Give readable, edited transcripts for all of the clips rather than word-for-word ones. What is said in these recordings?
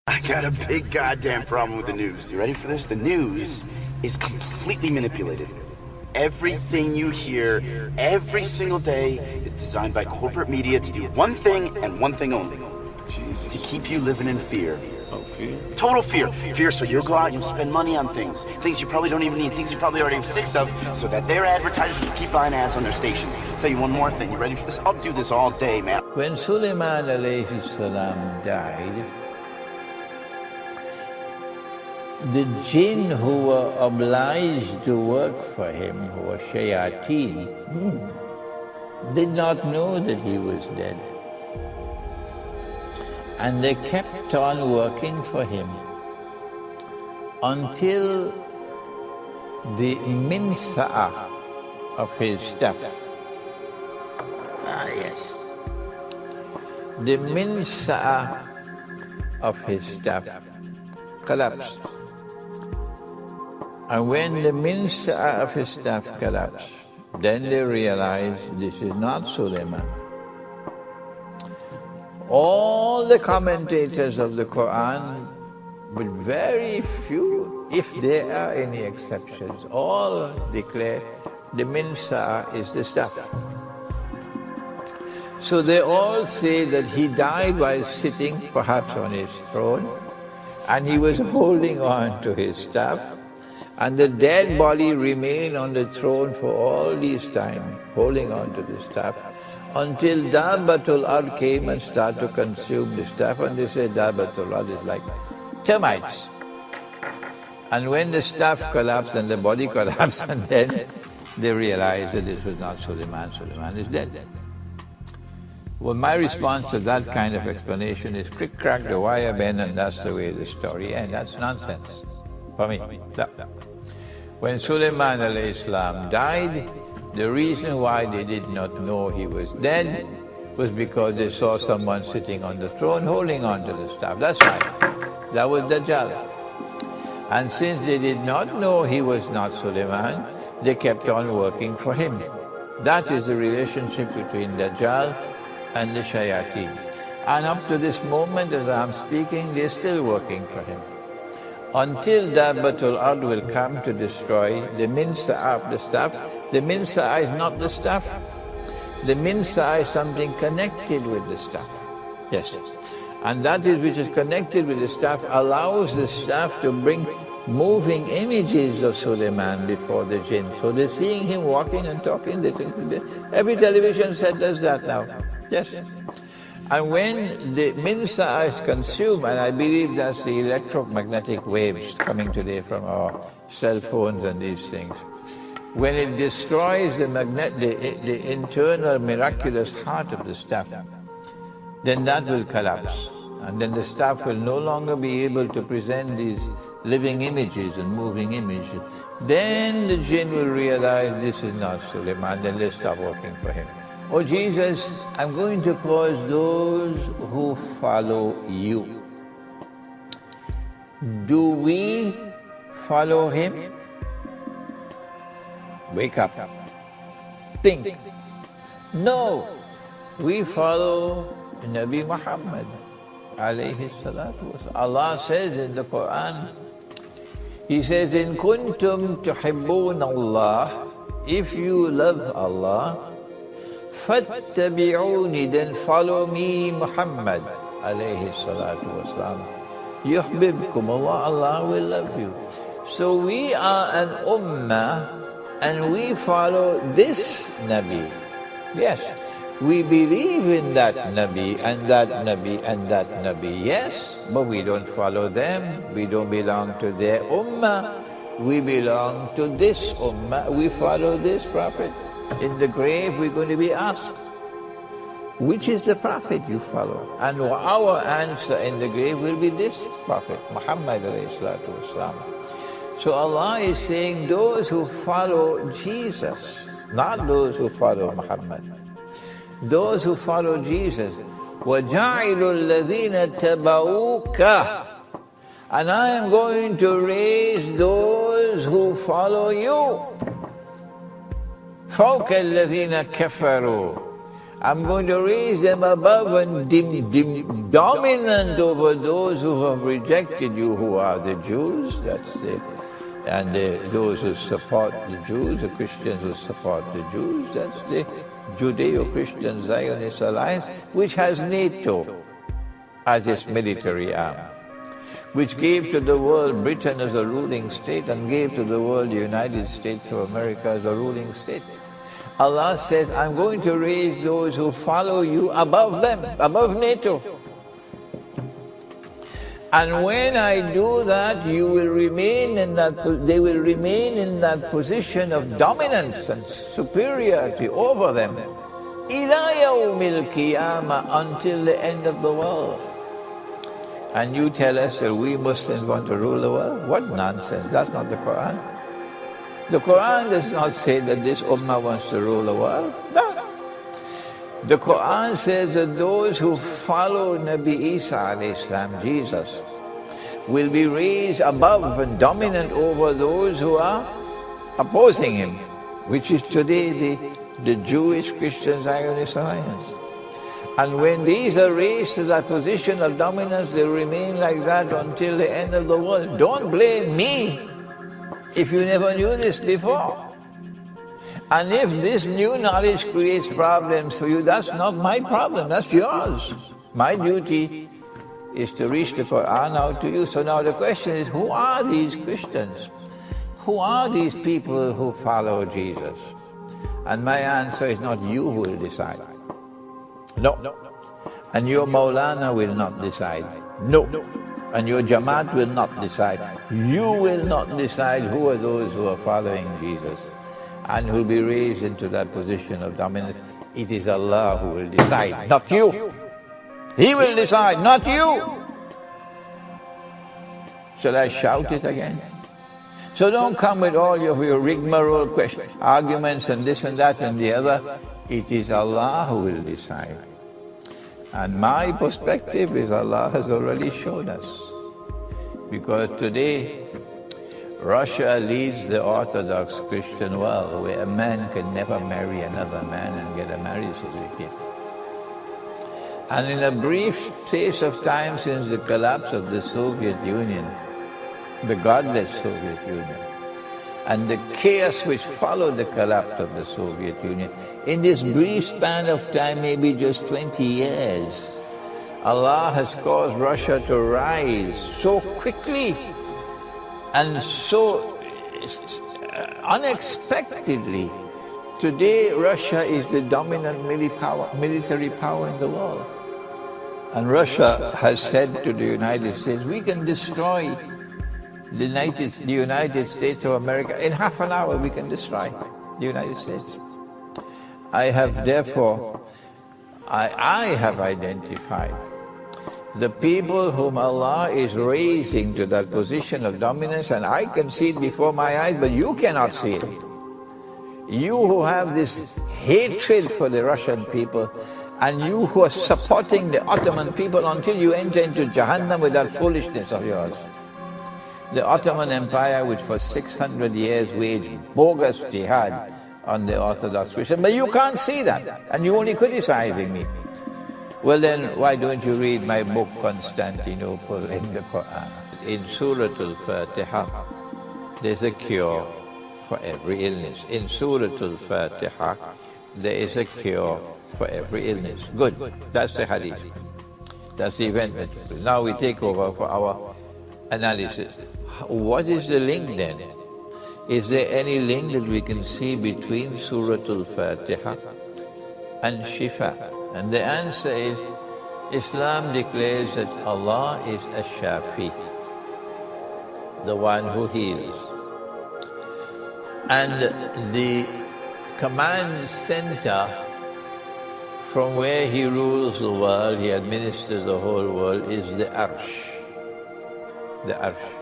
I got a big goddamn problem with the news. You ready for this? The news is completely manipulated. Everything you hear every single day is designed by corporate media to do one thing and one thing only. Jesus. To keep you living in fear. Oh, fear? Total fear. Fear so you'll go out and you'll spend money on things. Things you probably don't even need. Things you probably already have six of, so that their advertisers will keep buying ads on their stations. I'll tell you one more thing. You ready for this? I'll do this all day, man. When Sulaiman alayhi salam died, the jinn who were obliged to work for him, who were shayateen, did not know that he was dead. And they kept on working for him until the minsa'ah of his stuff. Yes. The minsa'ah of his stuff collapsed. And when the minsa'ah of his staff collapsed, then they realized this is not Sulaiman. All the commentators of the Quran, with very few, if there are any exceptions, all declare the minsa'ah is the staff. So they all say that he died while sitting perhaps on his throne, and he was holding on to his staff, and the dead body remained on the throne for all this time, holding on to the staff, until Dabbatul Ard came and started to consume the staff, and they say Dabbatul Ard is like termites. And when the staff collapsed and the body collapsed, and then they realized that this was not Sulaiman, Sulaiman is dead. Well, my response to that kind of explanation is crick crack the wire bend, and that's the way the story ends. That's nonsense for me. No. When Sulaiman alayhi salam died, the reason why they did not know he was dead was because they saw someone sitting on the throne holding on to the staff. That's right. That was Dajjal. And since they did not know he was not Sulaiman, they kept on working for him. That is the relationship between Dajjal and the shayateen. And up to this moment, as I'm speaking, they're still working for him. Until Dabbatul Ard will come to destroy the minsa'ah of the staff. The minsa'ah is not the staff. The minsa'ah is something connected with the staff. Yes. And that is which is connected with the staff allows the staff to bring moving images of Sulaiman before the jinn. So they're seeing him walking and talking. They think every television set does that now. Yes. And when the minsa'ah is consumed, and I believe that's the electromagnetic waves coming today from our cell phones and these things, when it destroys the internal miraculous heart of the staff, then that will collapse. And then the staff will no longer be able to present these living images and moving images. Then the jinn will realize this is not Sulaiman, then they stop working for him. Oh Jesus, I'm going to cause those who follow you. Do we follow him? Wake up. Think. No, we follow Nabi Muhammad alayhi salatu wasalam. Allah says in the Quran, He says, In kuntum tuhibbun Allah, if you love Allah, fattabi'uni, then follow me, Muhammad alayhi salatu wasalam. Yuhbibkum Allah, Allah will love you. So we are an ummah, and we follow this Nabi. Yes, we believe in that Nabi, and that Nabi, and that Nabi, yes, but we don't follow them. We don't belong to their ummah. We belong to this ummah. We follow this Prophet. In the grave, we're going to be asked, which is the Prophet you follow? And our answer in the grave will be this Prophet, Muhammad alayhi salatu wasalam. So Allah is saying those who follow Jesus, not those who follow Muhammad. Those who follow Jesus. وَجَعِلُ الَّذِينَ تَبَعُوكَ, and I am going to raise those who follow you. فَوْقَ الَّذِينَ كَفَرُوا, I'm going to raise them above and dominant over those who have rejected you, who are the Jews, those who support the Jews, the Christians who support the Jews, that's the Judeo-Christian Zionist Alliance, which has NATO as its military arm, which gave to the world Britain as a ruling state and gave to the world the United States of America as a ruling state. Allah says, I'm going to raise those who follow you above them, above NATO. And when I do that, they will remain in that position of dominance and superiority over them, ila yawmil qiyamah, until the end of the world. And you tell us that we Muslims want to rule the world? What nonsense, that's not the Quran. The Quran does not say that this ummah wants to rule the world. No. The Quran says that those who follow Nabi Isa alayhi salam, Jesus, will be raised above and dominant over those who are opposing him, which is today the Jewish Christian Zionist Alliance. And when these are raised to that position of dominance, they remain like that until the end of the world. Don't blame me if you never knew this before. And if this new knowledge creates problems for you, that's not my problem, that's yours. My duty is to reach the Quran out to you. So now the question is, who are these Christians? Who are these people who follow Jesus? And my answer is not you who will decide. No. And your Maulana will not decide. No. And your Jamaat will not decide. You will not decide who are those who are following Jesus and who will be raised into that position of dominance. It is Allah who will decide, not you. He will decide, not you. Shall I shout it again? So don't come with all your rigmarole questions, arguments and this and that and the other. It is Allah who will decide. And my perspective is Allah has already shown us. Because today, Russia leads the Orthodox Christian world, where a man can never marry another man and get a marriage certificate. And in a brief space of time since the collapse of the Soviet Union, the godless Soviet Union, and the chaos which followed the collapse of the Soviet Union, in this brief span of time, maybe just 20 years, Allah has caused Russia to rise so quickly and so unexpectedly. Today, Russia is the dominant military power in the world. And Russia has said to the United States, we can destroy the United States of America. In half an hour, we can destroy the United States. I have therefore, I have identified the people whom Allah is raising to that position of dominance, and I can see it before my eyes, but you cannot see it. You who have this hatred for the Russian people, and you who are supporting the Ottoman people until you enter into Jahannam with that foolishness of yours. The Ottoman Empire, which for 600 years waged bogus jihad on the Orthodox Christians, but you can't see that, and you're only criticizing me. Well then, why don't you read my book, Constantinople in the Quran? In Surah Al-Fatiha, there's a cure for every illness. In Surah Al-Fatiha, there is a cure for every illness. Good, that's the hadith. That's the event. Now we take over for our analysis. What is the link then? Is there any link that we can see between Surah Al-Fatiha and Shifa? And the answer is, Islam declares that Allah is Ash-Shafi, the one who heals. And the command center from where He rules the world, He administers the whole world, is the Arsh. The Arsh.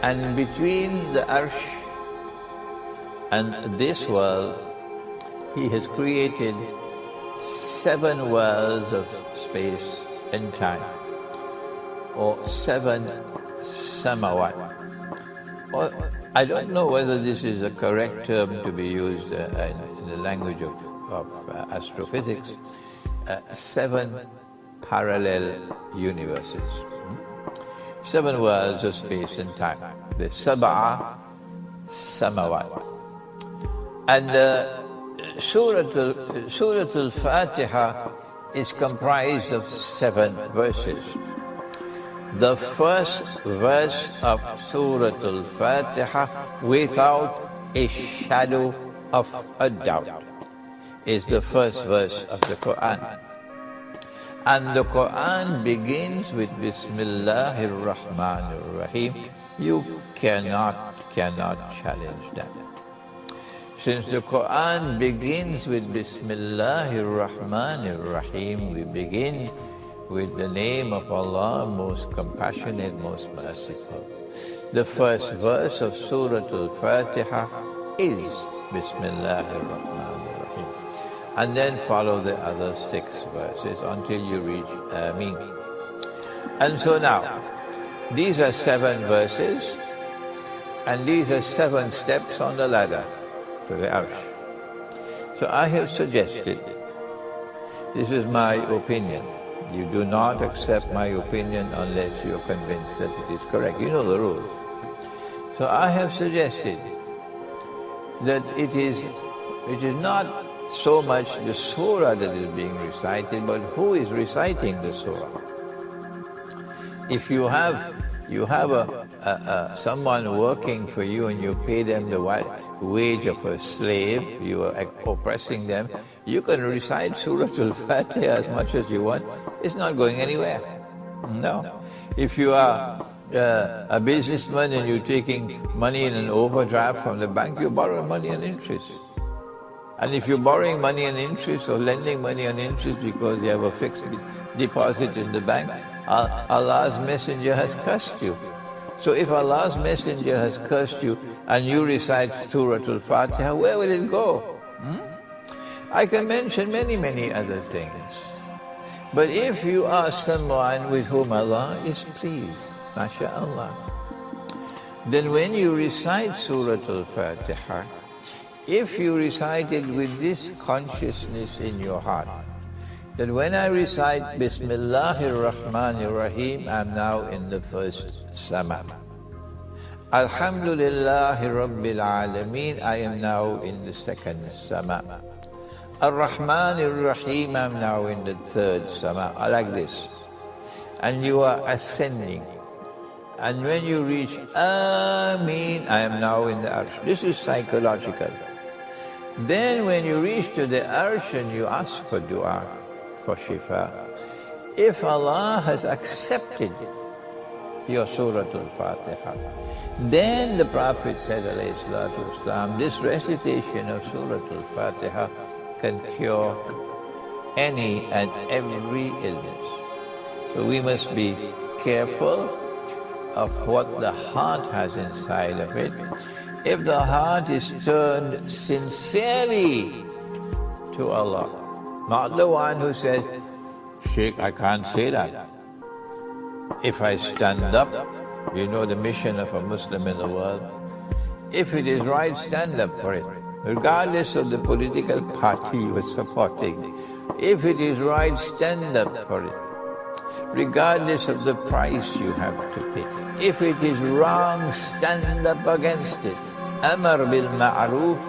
And between the Arsh and this world, He has created 7 worlds of space and time, or 7 samawat. I don't know whether this is a correct term to be used in the language of astrophysics. 7 parallel universes. 7 worlds of space and time. The Sab'a Samawat. And Surah Al-Fatiha is comprised of 7 verses. The first verse of Surah Al-Fatiha, without a shadow of a doubt, is the first verse of the Quran. And the Quran begins with Bismillahir Rahmanir Rahim. You cannot challenge that. Since the Quran begins with Bismillahir Rahmanir Rahim, we begin with the name of Allah, most compassionate, most merciful. The first verse of Surah Al-Fatiha is Bismillahir Rahmanir Rahim. And then follow the other 6 verses until you reach Ameen. And so now, these are 7 verses, and these are 7 steps on the ladder to the Arsh. So I have suggested, this is my opinion. You do not accept my opinion unless you're convinced that it is correct. You know the rules. So I have suggested that it is not so much the surah that is being recited, but who is reciting the surah. If you have someone working for you and you pay them the wage of a slave, you are oppressing them, you can recite Surah Al-Fatiha as much as you want. It's not going anywhere. No. If you are a businessman and you're taking money in an overdraft from the bank, you borrow money on interest. And if you're borrowing money on interest or lending money on interest because you have a fixed deposit in the bank, Allah's messenger has cursed you. So if Allah's messenger has cursed you and you recite Surah Al-Fatiha, where will it go? I can mention many other things. But if you are someone with whom Allah is pleased, mashallah, then when you recite Surah Al-Fatiha, if you recite it with this consciousness in your heart, that when I recite Bismillahir Rahmanir Rahim, I'm now in the first sama. Alhamdulillahi Rabbil Alameen, I am now in the second sama. Ar-Rahmanir Rahim, I'm now in the third sama. I like this. And you are ascending. And when you reach Ameen, I am now in the Arsh. This is psychological. Then when you reach to the Arsh and you ask for dua, for shifa, if Allah has accepted your Surah Al-Fatiha, then the Prophet said, alayhi salatu wasalam, this recitation of Surah Al-Fatiha can cure any and every illness. So we must be careful of what the heart has inside of it. If the heart is turned sincerely to Allah, not the one who says, Sheikh, I can't say that. If I stand up, you know the mission of a Muslim in the world. If it is right, stand up for it, regardless of the political party you are supporting. If it is right, stand up for it, regardless of the price you have to pay. If it is wrong, stand up against it. Amar bil ma'roof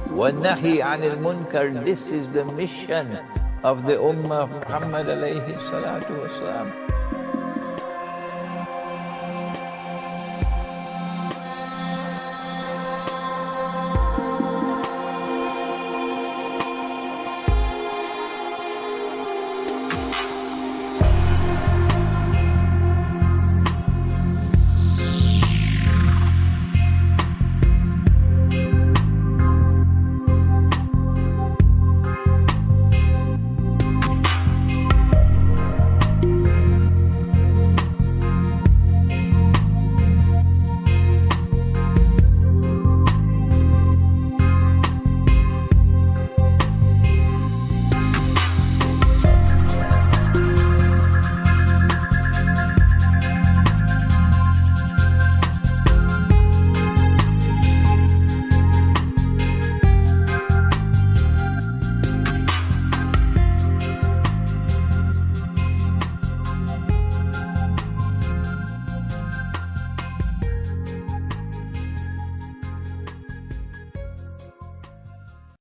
wa nahi anil munkar. This is the mission of the Ummah of Muhammad alayhi salatu wasalam.